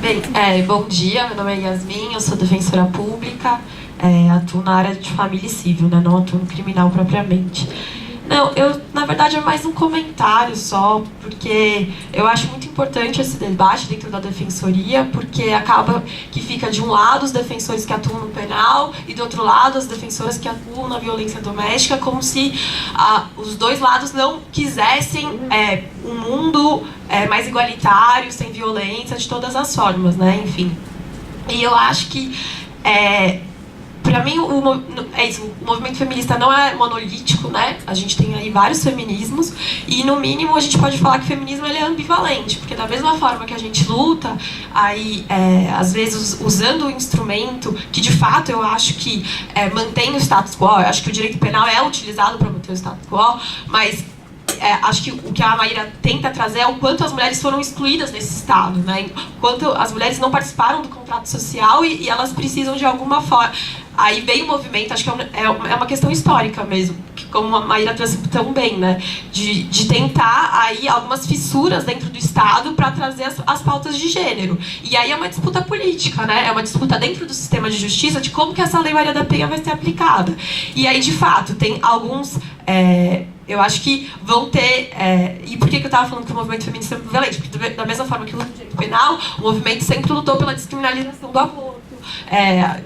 Bem, bom dia, meu nome é Yasmin, eu sou defensora pública, atuo na área de família e civil, né, não atuo no criminal propriamente. Não, na verdade, é mais um comentário só, porque eu acho muito importante esse debate dentro da defensoria, porque acaba que fica de um lado os defensores que atuam no penal e do outro lado as defensoras que atuam na violência doméstica, como se os dois lados não quisessem um mundo mais igualitário, sem violência, de todas as formas, né? Enfim. E eu acho que para mim, o movimento feminista não é monolítico, né? A gente tem aí vários feminismos e, no mínimo, a gente pode falar que o feminismo ele é ambivalente, porque da mesma forma que a gente luta, aí, às vezes, usando o instrumento que, de fato, eu acho que mantém o status quo, eu acho que o direito penal é utilizado para manter o status quo, mas acho que o que a Maíra tenta trazer é o quanto as mulheres foram excluídas nesse Estado, né? Quanto as mulheres não participaram do contrato social e elas precisam de alguma forma. Aí veio o movimento, acho que é uma questão histórica mesmo, que como a Maíra trouxe tão bem, né? De tentar aí algumas fissuras dentro do Estado para trazer as pautas de gênero. E aí é uma disputa política, né? É uma disputa dentro do sistema de justiça de como que essa Lei Maria da Penha vai ser aplicada. E aí, de fato, tem alguns... eu acho que vão ter... e por que eu estava falando que o movimento feminista é violento? Porque da mesma forma que luta no direito penal, o movimento sempre lutou pela descriminalização do aborto.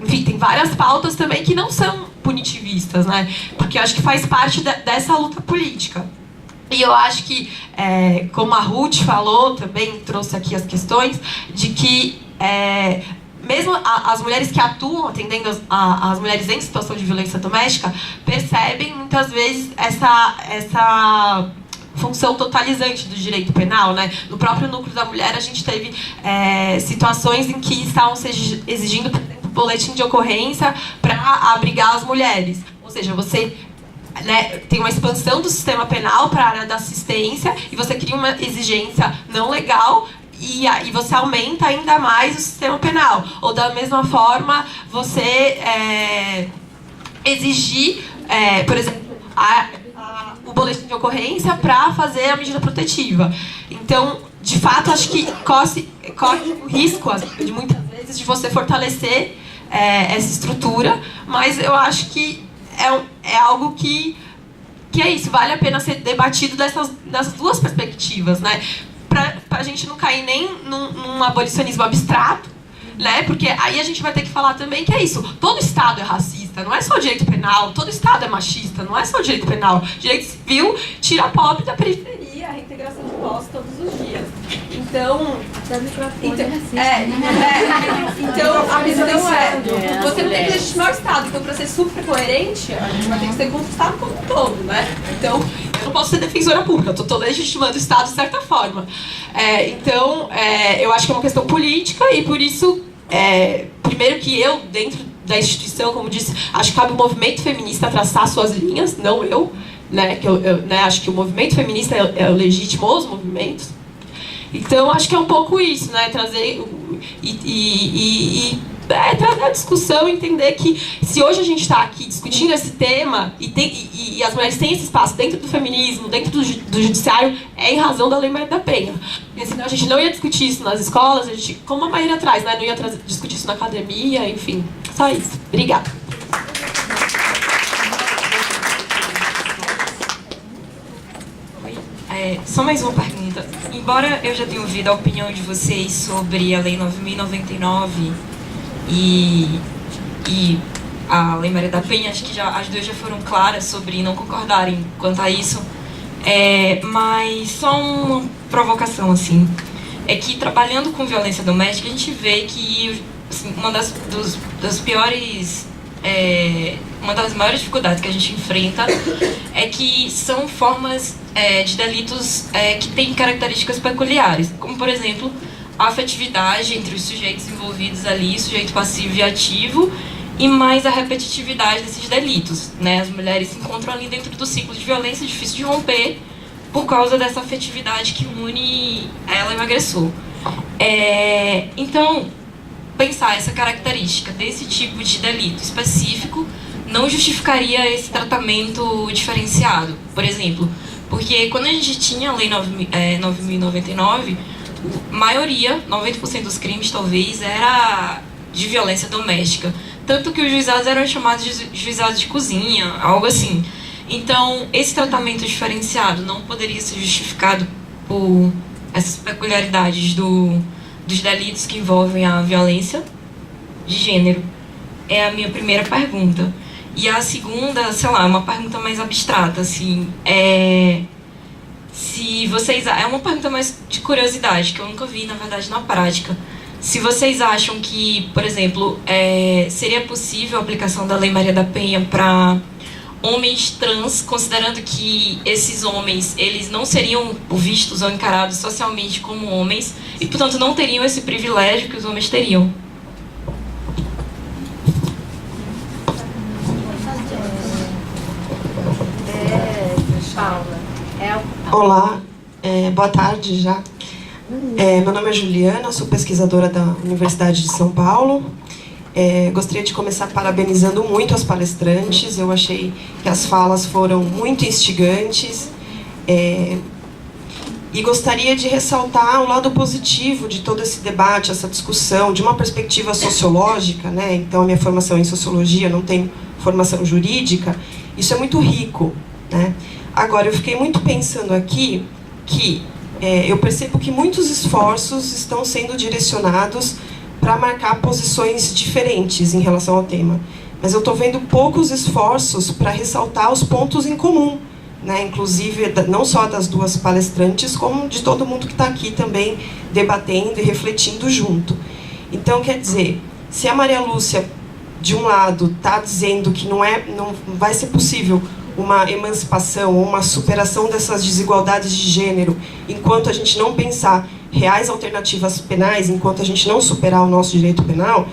Enfim, tem várias pautas também que não são punitivistas, né? Porque eu acho que faz parte dessa luta política. E eu acho que, como a Ruth falou, também trouxe aqui as questões, de que mesmo as mulheres que atuam atendendo as mulheres em situação de violência doméstica percebem muitas vezes essa função totalizante do direito penal, né? No próprio núcleo da mulher a gente teve situações em que estavam se exigindo, por exemplo, boletim de ocorrência para abrigar as mulheres. Ou seja, você tem uma expansão do sistema penal para a área da assistência e você cria uma exigência não legal e você aumenta ainda mais o sistema penal. Ou da mesma forma, você exigir, por exemplo, o boletim de ocorrência para fazer a medida protetiva. Então, de fato, acho que corre o risco, de muitas vezes, de você fortalecer essa estrutura, mas eu acho que é algo que é isso, vale a pena ser debatido dessas duas perspectivas, né? Para a gente não cair nem num abolicionismo abstrato, né? Porque aí a gente vai ter que falar também que é isso, todo Estado é racista, não é só o direito penal, todo Estado é machista, não é só o direito penal. Direito civil tira a pobre da periferia, a reintegração de postos todos os dias. Então, então a questão você não tem que legitimar o Estado, então para ser super coerente, a gente vai ter que ser contra o Estado como um todo, né? Então, eu não posso ser defensora pública, eu estou legitimando o Estado de certa forma. Então, eu acho que é uma questão política e por isso, primeiro que eu, dentro da instituição, como disse, acho que cabe o movimento feminista traçar suas linhas, não eu, né? Que eu acho que o movimento feminista é o legítimo, os movimentos. Então, acho que é um pouco isso, né? Trazer trazer a discussão e entender que se hoje a gente está aqui discutindo esse tema e as mulheres têm esse espaço dentro do feminismo, dentro do judiciário, é em razão da Lei Maria da Penha. Porque senão a gente não ia discutir isso nas escolas, a gente, como a Maíra traz, né? Não ia discutir isso na academia, enfim. Só isso. Obrigada. Só mais uma pergunta. Embora eu já tenha ouvido a opinião de vocês sobre a Lei 9.099 e a Lei Maria da Penha, acho que as duas já foram claras sobre não concordarem quanto a isso, mas só uma provocação, assim, é que trabalhando com violência doméstica a gente vê que assim, uma das maiores dificuldades que a gente enfrenta é que são formas de delitos que têm características peculiares, como, por exemplo, a afetividade entre os sujeitos envolvidos ali, sujeito passivo e ativo, e mais a repetitividade desses delitos, né? As mulheres se encontram ali dentro do ciclo de violência difícil de romper por causa dessa afetividade que une ela e o agressor. Então, pensar essa característica desse tipo de delito específico não justificaria esse tratamento diferenciado, por exemplo, porque quando a gente tinha a Lei 9.099, a maioria, 90% dos crimes talvez, era de violência doméstica. Tanto que os juizados eram chamados de juizados de cozinha, algo assim. Então, esse tratamento diferenciado não poderia ser justificado por essas peculiaridades dos delitos que envolvem a violência de gênero? É a minha primeira pergunta. E a segunda, sei lá, é uma pergunta mais abstrata, assim, se vocês... É uma pergunta mais de curiosidade, que eu nunca vi, na verdade, na prática. Se vocês acham que, por exemplo, seria possível a aplicação da Lei Maria da Penha para homens trans, considerando que esses homens, eles não seriam vistos ou encarados socialmente como homens e, portanto, não teriam esse privilégio que os homens teriam. Olá, boa tarde já. Meu nome é Juliana, sou pesquisadora da Universidade de São Paulo. Gostaria de começar parabenizando muito as palestrantes. Eu achei que as falas foram muito instigantes. E gostaria de ressaltar o lado positivo de todo esse debate, essa discussão, de uma perspectiva sociológica, né? Então, a minha formação é em sociologia, não tenho formação jurídica. Isso é muito rico, né? Agora, eu fiquei muito pensando aqui que eu percebo que muitos esforços estão sendo direcionados para marcar posições diferentes em relação ao tema. Mas eu estou vendo poucos esforços para ressaltar os pontos em comum, né? Inclusive, não só das duas palestrantes, como de todo mundo que está aqui também debatendo e refletindo junto. Então, quer dizer, se a Maria Lúcia, de um lado, está dizendo que não vai ser possível uma emancipação ou uma superação dessas desigualdades de gênero enquanto a gente não pensar reais alternativas penais, enquanto a gente não superar o nosso direito penal,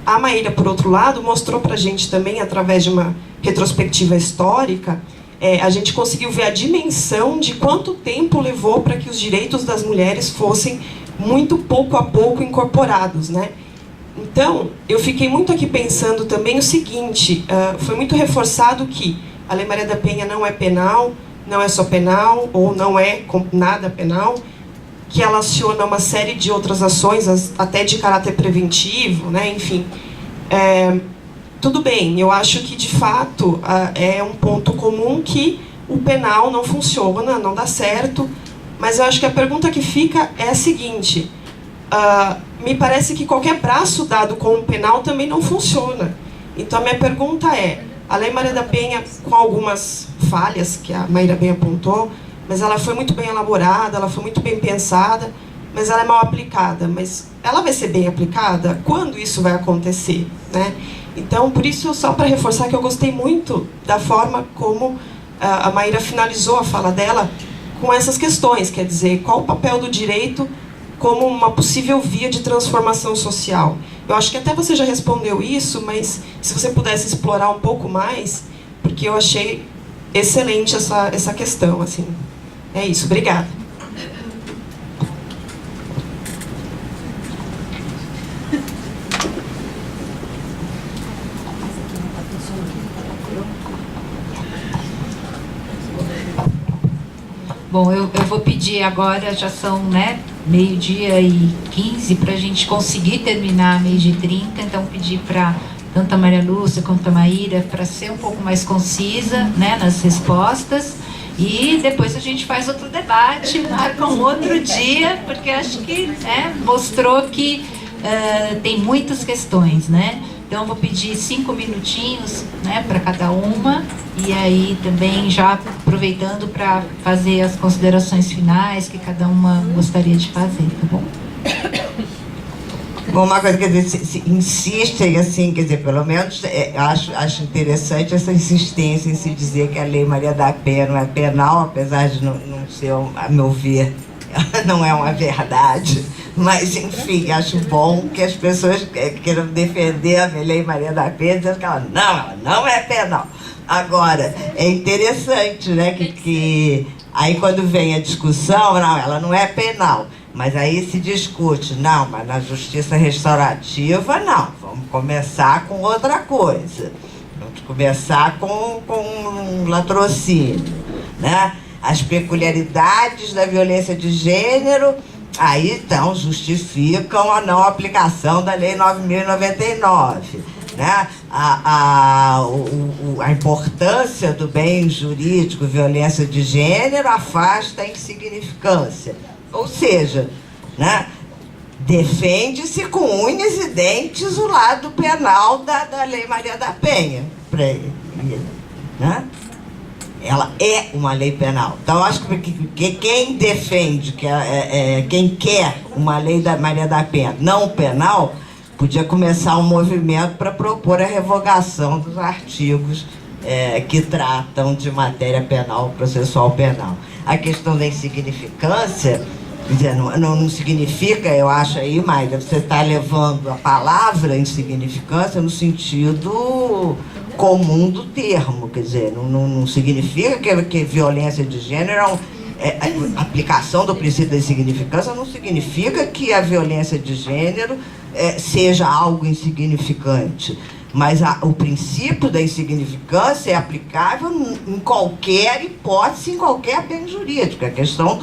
a Maíra, por outro lado, mostrou para a gente também, através de uma retrospectiva histórica, a gente conseguiu ver a dimensão de quanto tempo levou para que os direitos das mulheres fossem muito pouco a pouco incorporados, né? Então, eu fiquei muito aqui pensando também o seguinte, foi muito reforçado que a Lei Maria da Penha não é penal, não é só penal, ou não é nada penal, que ela aciona uma série de outras ações, até de caráter preventivo, né? Enfim. Tudo bem, eu acho que, de fato, é um ponto comum que o penal não funciona, não dá certo, mas eu acho que a pergunta que fica é a seguinte, me parece que qualquer braço dado com o penal também não funciona. Então, a minha pergunta é, a Lei Maria da Penha, com algumas falhas que a Maíra bem apontou, mas ela foi muito bem elaborada, ela foi muito bem pensada, mas ela é mal aplicada. Mas ela vai ser bem aplicada? Quando isso vai acontecer, né? Então, por isso, só para reforçar que eu gostei muito da forma como a Maíra finalizou a fala dela com essas questões, quer dizer, qual o papel do direito como uma possível via de transformação social. Eu acho que até você já respondeu isso, mas se você pudesse explorar um pouco mais, porque eu achei excelente essa questão, assim. É isso, obrigada. Bom, eu vou pedir agora, já são, né, 12h15, para a gente conseguir terminar 12h30, então pedir para tanto a Maria Lúcia quanto a Maíra para ser um pouco mais concisa, né, nas respostas, e depois a gente faz outro debate, marca um outro dia, porque acho que mostrou que tem muitas questões, né? Então, eu vou pedir 5 minutinhos, né, para cada uma, e aí também já aproveitando para fazer as considerações finais que cada uma gostaria de fazer, tá bom? Bom, uma coisa, quer dizer, se insistem assim, quer dizer, pelo menos acho interessante essa insistência em se dizer que a Lei Maria da Penha não é penal, apesar de não ser, a meu ver, não é uma verdade. Mas, enfim, acho bom que as pessoas queiram defender a Lei Maria da Penha, dizendo que ela não é penal. Agora, é interessante, né, que aí quando vem a discussão, não, ela não é penal. Mas aí se discute, não, mas na justiça restaurativa, não. Vamos começar com outra coisa. Vamos começar com latrocínio, né? As peculiaridades da violência de gênero Aí, então, justificam a não aplicação da Lei 9.099. Né? A importância do bem jurídico, violência de gênero, afasta a insignificância. Ou seja, né, defende-se com unhas e dentes o lado penal da Lei Maria da Penha. Né? Ela é uma lei penal. Então, acho que quem defende, quem quer uma lei da Maria da Penha não penal, podia começar um movimento para propor a revogação dos artigos que tratam de matéria penal, processual penal. A questão da insignificância, quer dizer, não significa, eu acho aí, Maida, você está levando a palavra insignificância no sentido comum do termo, quer dizer, não significa que violência de gênero a aplicação do princípio da insignificância não significa que a violência de gênero seja algo insignificante, mas o princípio da insignificância é aplicável em qualquer hipótese, em qualquer bem jurídico. A questão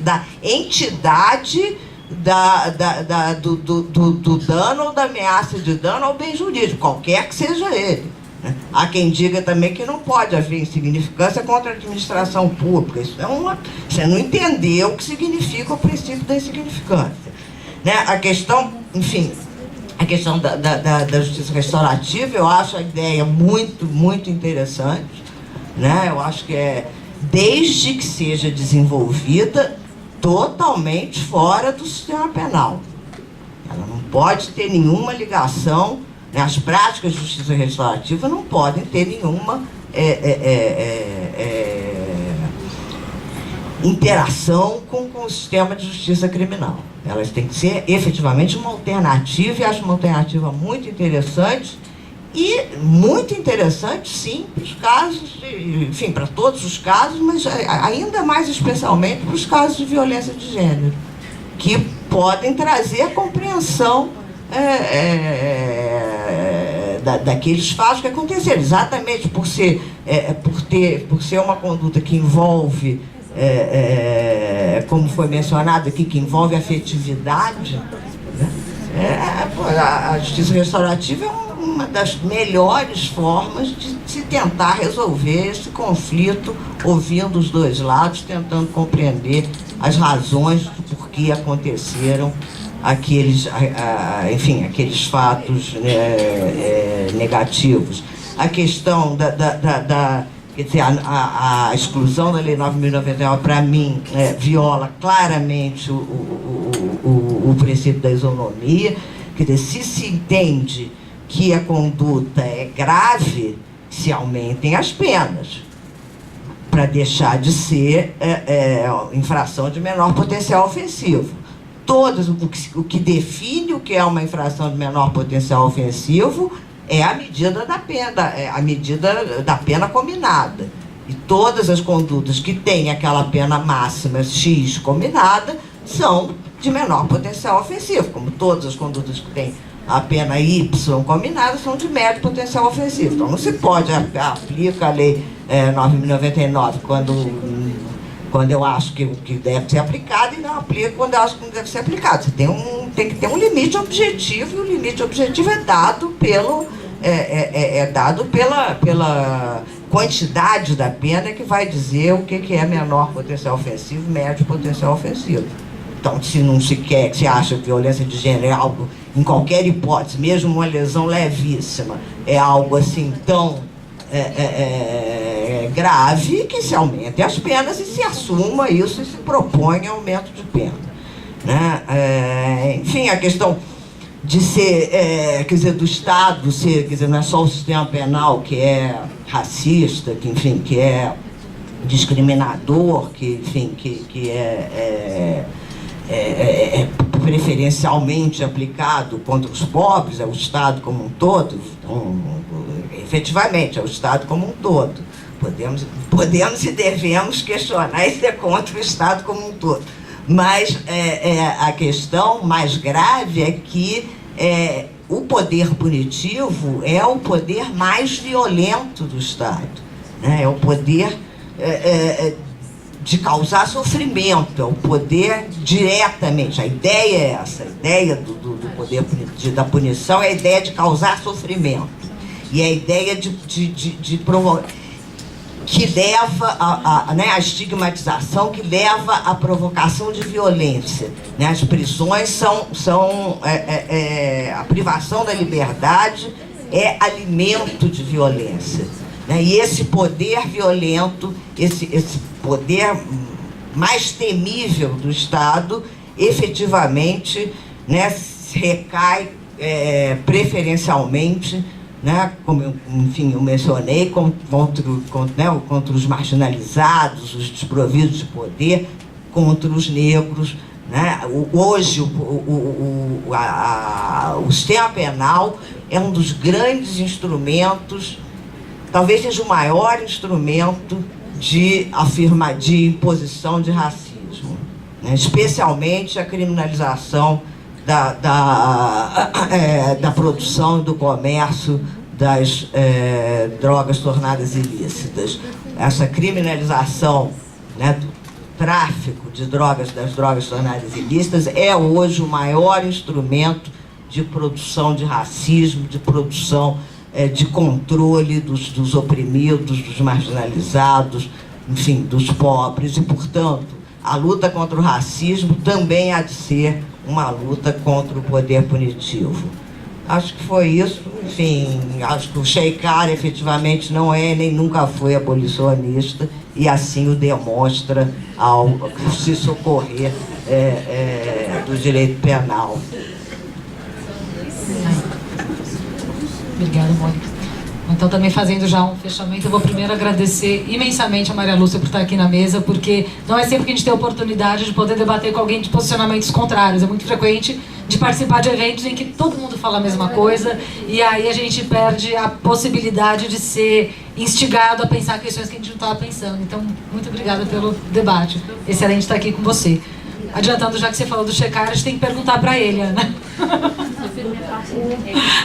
da entidade do dano ou da ameaça de dano ao bem jurídico, qualquer que seja ele. Há quem diga também que não pode haver insignificância contra a administração pública. Isso você não entendeu o que significa o princípio da insignificância. Né? A questão, enfim, a questão da justiça restaurativa, eu acho a ideia muito, muito interessante. Né? Eu acho que desde que seja desenvolvida totalmente fora do sistema penal. Ela não pode ter nenhuma ligação. As práticas de justiça restaurativa não podem ter nenhuma interação com o sistema de justiça criminal. Elas têm que ser efetivamente uma alternativa, e acho uma alternativa muito interessante, sim, para os casos, enfim, para todos os casos, mas ainda mais especialmente para os casos de violência de gênero, que podem trazer a compreensão daqueles fatos que aconteceram, exatamente por ser uma conduta que envolve, como foi mencionado aqui, que envolve afetividade. Né? A justiça restaurativa é uma das melhores formas de se tentar resolver esse conflito, ouvindo os dois lados, tentando compreender as razões do porquê aconteceram aqueles fatos negativos. A questão quer dizer, a exclusão da Lei 9.099, para mim, viola claramente o princípio da isonomia. Quer dizer, se entende que a conduta é grave, se aumentem as penas, para deixar de ser infração de menor potencial ofensivo. O que define o que é uma infração de menor potencial ofensivo é a medida da pena combinada. E todas as condutas que têm aquela pena máxima X combinada são de menor potencial ofensivo, como todas as condutas que têm a pena Y combinada são de médio potencial ofensivo. Então não se pode aplicar a Lei 9.099 quando eu acho que deve ser aplicado, e não aplica quando eu acho que não deve ser aplicado. Você tem que ter um limite objetivo, e o limite objetivo é dado pela quantidade da pena, que vai dizer o que é menor potencial ofensivo, médio potencial ofensivo. Então, se não se quer, que se acha que violência de gênero é algo, em qualquer hipótese, mesmo uma lesão levíssima, é algo assim tão grave, que se aumente as penas e se assuma isso e se proponha aumento de pena. Né? Enfim, a questão de ser, quer dizer, do Estado ser, quer dizer, não é só o sistema penal que é racista, que, enfim, que é discriminador, que, enfim, que é preferencialmente aplicado contra os pobres, é o Estado como um todo. Então, efetivamente, é o Estado como um todo. Podemos e devemos questionar se é contra o Estado como um todo. Mas a questão mais grave é que o poder punitivo é o poder mais violento do Estado. Né? É o poder de causar sofrimento, é o poder diretamente. A ideia é essa, a ideia do poder da punição é a ideia de causar sofrimento. E a ideia de provocar, que leva a estigmatização, que leva à provocação de violência. Né? As prisões são a privação da liberdade é alimento de violência. Né? E esse poder violento, esse poder mais temível do Estado, efetivamente, né, recai preferencialmente, né, como enfim, eu mencionei, contra os marginalizados, os desprovidos de poder, contra os negros. Né? Hoje, o sistema penal é um dos grandes instrumentos, talvez seja o maior instrumento de imposição de racismo, né? Especialmente a criminalização da produção e do comércio das drogas tornadas ilícitas. Essa criminalização, né, do tráfico de drogas, das drogas tornadas ilícitas, é hoje o maior instrumento de produção de racismo, de produção de controle dos oprimidos, dos marginalizados, enfim, dos pobres. E, portanto, a luta contra o racismo também há de ser uma luta contra o poder punitivo. Acho que foi isso. Enfim, acho que o Sheikar efetivamente não é nem nunca foi abolicionista, e assim o demonstra ao se socorrer do direito penal. Obrigada, Mônica. Então, também fazendo já um fechamento, eu vou primeiro agradecer imensamente a Maria Lúcia por estar aqui na mesa, porque não é sempre que a gente tem a oportunidade de poder debater com alguém de posicionamentos contrários. É muito frequente de participar de eventos em que todo mundo fala a mesma coisa, e aí a gente perde a possibilidade de ser instigado a pensar questões que a gente não estava pensando. Então, muito obrigada pelo debate. Excelente estar aqui com você. Adiantando, já que você falou do Sheikar, a gente tem que perguntar para ele, né?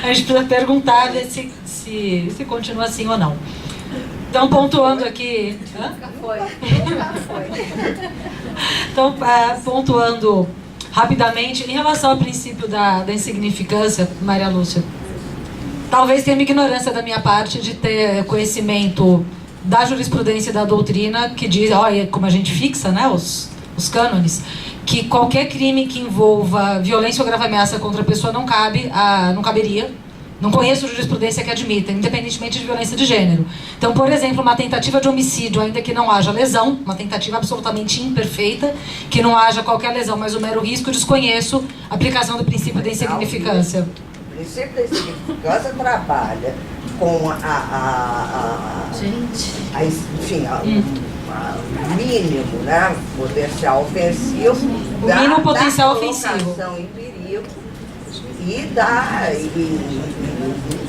A gente precisa perguntar, ver se continua assim ou não. Então, pontuando aqui... Nunca foi. Então, pontuando rapidamente, em relação ao princípio da insignificância, Maria Lúcia, talvez tenha uma ignorância da minha parte de ter conhecimento da jurisprudência e da doutrina que diz, olha, como a gente fixa, né, os cânones, que qualquer crime que envolva violência ou grave ameaça contra a pessoa não caberia. Não conheço jurisprudência que admita, independentemente de violência de gênero. Então, por exemplo, uma tentativa de homicídio, ainda que não haja lesão, uma tentativa absolutamente imperfeita, que não haja qualquer lesão, mas o mero risco, desconheço a aplicação do princípio da insignificância. O princípio da insignificância trabalha com o mínimo, né, potencial ofensivo, o mínimo potencial ofensivo em perigo e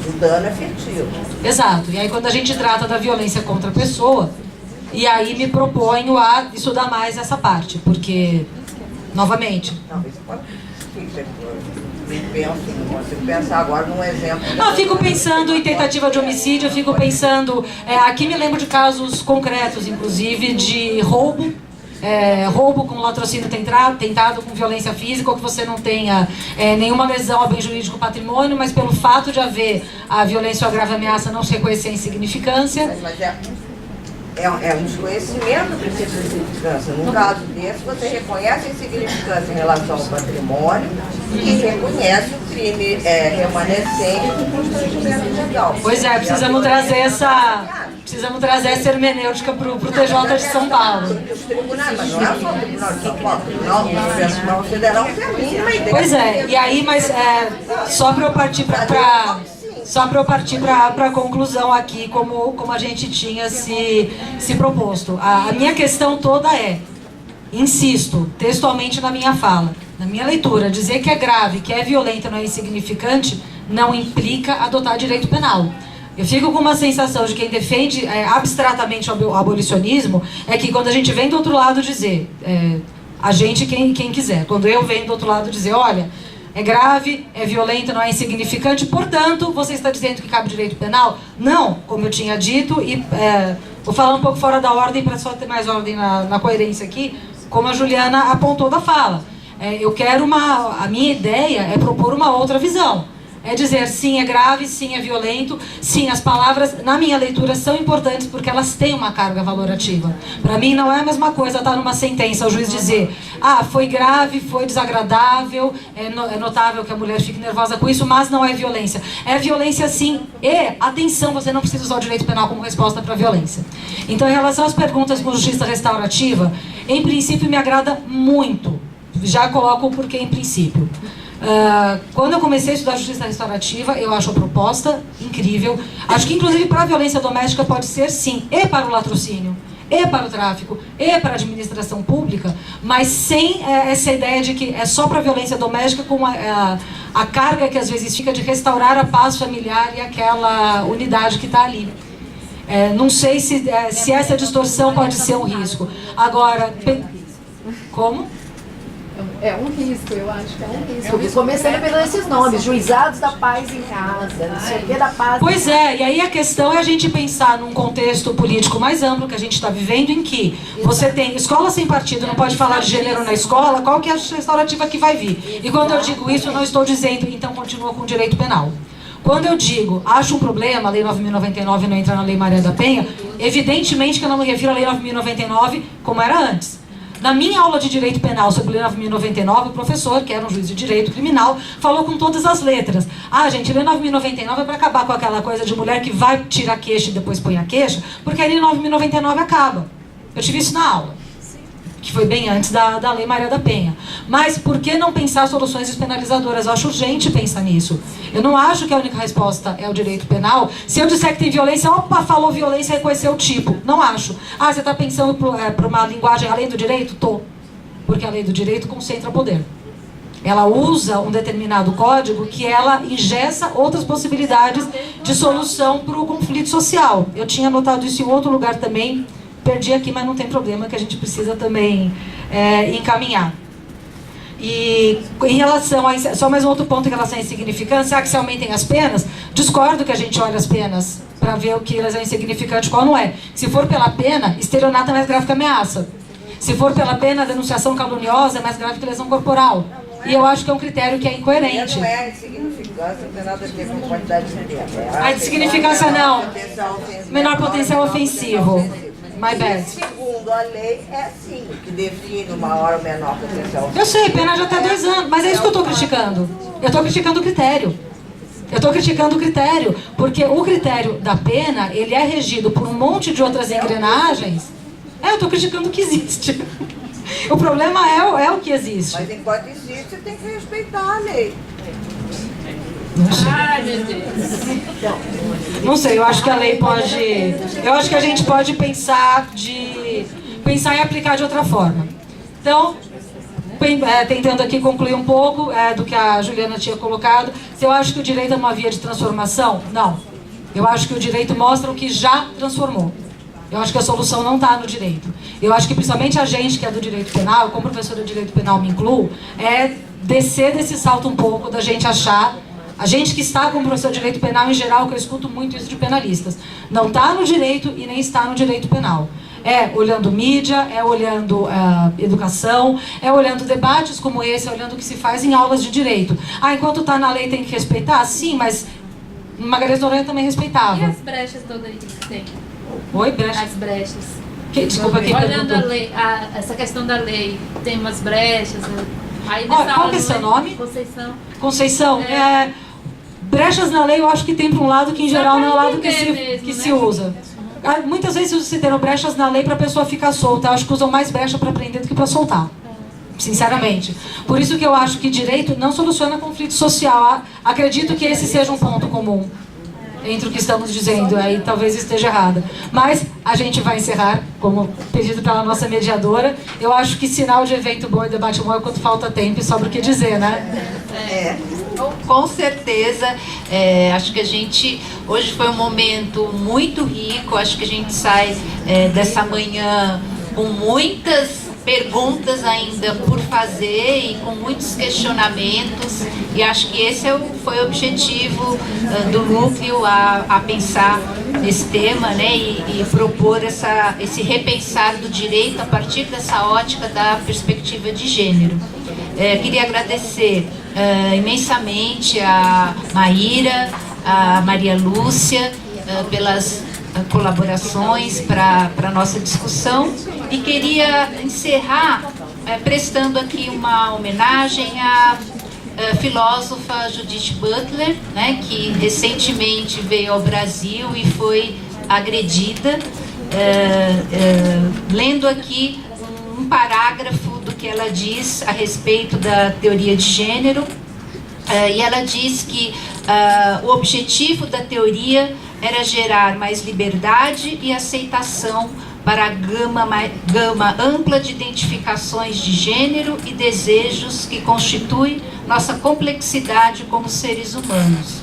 do dano efetivo. Exato. E aí, quando a gente trata da violência contra a pessoa, e aí me proponho a estudar mais essa parte, porque, novamente... Talvez pode pensar agora num exemplo... Eu fico pensando em tentativa de homicídio, eu fico pensando... aqui me lembro de casos concretos, inclusive, de roubo. Roubo com latrocínio tentado, com violência física, ou que você não tenha nenhuma lesão ao bem jurídico patrimônio, mas pelo fato de haver a violência ou a grave ameaça não se reconhecer a insignificância. Mas é um desconhecimento do princípio de insignificância. Num caso desse, você reconhece a insignificância em relação ao patrimônio e reconhece o crime remanescente do procedimento legal. Pois é, precisamos trazer essa hermenêutica para o TJ de São Paulo. Os tribunais, mas não é só o Tribunal de São Paulo, o Tribunal Federal tem a mínima ideia. Pois é, e aí, mas só para eu partir para a conclusão aqui, como a gente tinha se proposto. A minha questão toda insisto, textualmente na minha fala, na minha leitura, dizer que é grave, que é violenta, não é insignificante, não implica adotar direito penal. Eu fico com uma sensação de quem defende abstratamente o abolicionismo, é que quando a gente vem do outro lado dizer, a gente, quem quiser, quando eu venho do outro lado dizer, olha, é grave, é violento, não é insignificante, portanto, você está dizendo que cabe direito penal? Não, como eu tinha dito, e Vou falar um pouco fora da ordem para só ter mais ordem na coerência aqui, como a Juliana apontou da fala. Eu quero a minha ideia é propor uma outra visão. É dizer, sim, é grave, sim, é violento, sim, as palavras, na minha leitura, são importantes porque elas têm uma carga valorativa. Para mim, não é a mesma coisa estar numa sentença, o juiz dizer, foi grave, foi desagradável, é notável que a mulher fique nervosa com isso, mas não é violência. É violência, sim, e, atenção, você não precisa usar o direito penal como resposta para a violência. Então, em relação às perguntas com justiça restaurativa, em princípio, me agrada muito. Já coloco o porquê em princípio. Quando eu comecei a estudar justiça restaurativa, eu acho a proposta incrível. Acho que, inclusive, para a violência doméstica pode ser, sim, e para o latrocínio, e para o tráfico, e para a administração pública, mas sem essa ideia de que é só para a violência doméstica, com a carga que às vezes fica de restaurar a paz familiar e aquela unidade que está ali. Não sei se essa distorção pode ser um risco. Agora, como? É um risco, eu acho que é um risco. Começando pelos esses nomes, juizados da paz em casa, não sei o que da paz. Pois é, e aí a questão é a gente pensar num contexto político mais amplo que a gente está vivendo, em que você tem escola sem partido, não pode falar de gênero na escola, qual que é a justiça restaurativa que vai vir? E quando eu digo isso, eu não estou dizendo, então continua com o direito penal. Quando eu digo, acho um problema, a Lei 9.099 não entra na Lei Maria da Penha, evidentemente que eu não me refiro à Lei 9.099 como era antes. Na minha aula de Direito Penal sobre a Lei 9.099, o professor, que era um juiz de Direito Criminal, falou com todas as letras. Gente, a Lei 9.099 é para acabar com aquela coisa de mulher que vai tirar a queixa e depois põe a queixa, porque a Lei 9.099 acaba. Eu tive isso na aula, que foi bem antes da Lei Maria da Penha. Mas por que não pensar soluções despenalizadoras? Eu acho urgente pensar nisso. Eu não acho que a única resposta é o direito penal. Se eu disser que tem violência, falou violência, reconhecer o tipo. Não acho. Você está pensando para uma linguagem além do direito? Tô. Porque a lei do direito concentra poder. Ela usa um determinado código que ela engessa outras possibilidades de solução para o conflito social. Eu tinha notado isso em outro lugar também. Perdi aqui, mas não tem problema, que a gente precisa também encaminhar. E em relação a... Só mais um outro ponto em relação à insignificância, que se aumentem as penas, discordo que a gente olhe as penas para ver o que elas é insignificante e qual não é. Se for pela pena, estelionato é mais grave que ameaça. Se for pela pena, denunciação caluniosa é mais grave que lesão corporal. E eu acho que é um critério que é incoerente. Não é insignificância, não tem nada a ver com quantidade de tempo. A insignificância não. Menor potencial ofensivo. My bad. Segundo a lei, é assim, que define o maior ou menor potencial. Eu sei, pena de até 2 anos, mas é isso que eu estou criticando. Eu estou criticando o critério. Eu estou criticando o critério, porque o critério da pena, ele é regido por um monte de outras engrenagens. Eu estou criticando o que existe. O problema é o que existe. Mas enquanto existe, você tem que respeitar a lei. Não sei, eu acho que a lei pode... Eu acho que a gente pode pensar e aplicar de outra forma. Então, tentando aqui concluir um pouco do que a Juliana tinha colocado, se eu acho que o direito é uma via de transformação, não. Eu acho que o direito mostra o que já transformou. Eu acho que a solução não está no direito. Eu acho que principalmente a gente que é do direito penal, como professora de direito penal me incluo, é descer desse salto um pouco da gente achar... A gente que está como professor de direito penal, em geral, que eu escuto muito isso de penalistas, não está no direito e nem está no direito penal. É olhando mídia, é olhando educação, é olhando debates como esse, é olhando o que se faz em aulas de direito. Enquanto está na lei tem que respeitar? Sim, mas Magalhães Noronha também respeitava. E as brechas todas aí que tem? Oi, brechas? As brechas. Desculpa, quem olhando perguntou? a lei, essa questão da lei, tem umas brechas... Aí Qual que é seu nome? Conceição. Conceição? Brechas na lei eu acho que tem para um lado que em geral não é o lado que se usa. Muitas vezes se terão brechas na lei para a pessoa ficar solta. Eu acho que usam mais brecha para prender do que para soltar. Sinceramente. Por isso que eu acho que direito não soluciona conflito social. Acredito que esse seja um ponto comum entre o que estamos dizendo, aí talvez esteja errada. Mas a gente vai encerrar, como pedido pela nossa mediadora. Eu acho que sinal de evento bom e debate bom é quando falta tempo e sobra o que dizer, né? Com certeza, acho que a gente, hoje foi um momento muito rico, acho que a gente sai dessa manhã com muitas perguntas ainda por fazer e com muitos questionamentos, e acho que esse foi o objetivo do núcleo a pensar nesse tema, né, e propor esse repensar do direito a partir dessa ótica da perspectiva de gênero. Queria agradecer imensamente a Maíra, a Maria Lúcia, pelas colaborações para a nossa discussão, e queria encerrar prestando aqui uma homenagem à filósofa Judith Butler, né, que recentemente veio ao Brasil e foi agredida, lendo aqui um parágrafo do que ela diz a respeito da teoria de gênero, e ela diz que o objetivo da teoria era gerar mais liberdade e aceitação para a gama ampla de identificações de gênero e desejos que constitui nossa complexidade como seres humanos.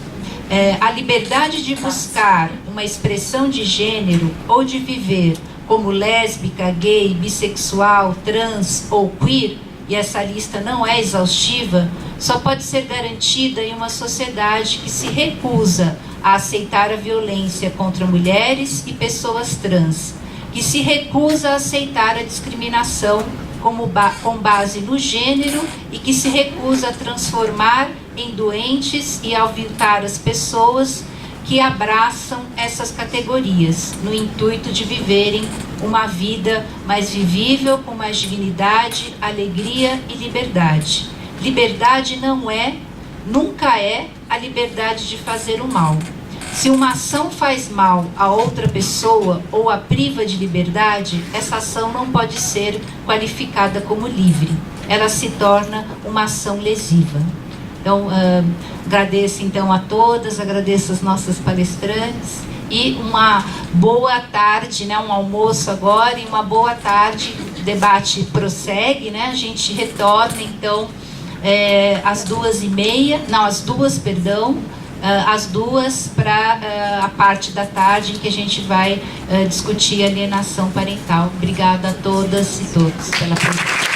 A liberdade de buscar uma expressão de gênero ou de viver como lésbica, gay, bissexual, trans ou queer, e essa lista não é exaustiva, só pode ser garantida em uma sociedade que se recusa a aceitar a violência contra mulheres e pessoas trans, que se recusa a aceitar a discriminação com base no gênero e que se recusa a transformar em doentes e aviltar as pessoas que abraçam essas categorias, no intuito de viverem uma vida mais vivível, com mais dignidade, alegria e liberdade. Liberdade não é, nunca é, a liberdade de fazer o mal. Se uma ação faz mal a outra pessoa ou a priva de liberdade, essa ação não pode ser qualificada como livre. Ela se torna uma ação lesiva. Então, agradeço então a todas, agradeço as nossas palestrantes e uma boa tarde, né, um almoço agora e uma boa tarde. O debate prossegue, né, a gente retorna então às 2 para a parte da tarde em que a gente vai discutir alienação parental. Obrigada a todas e todos pela presença.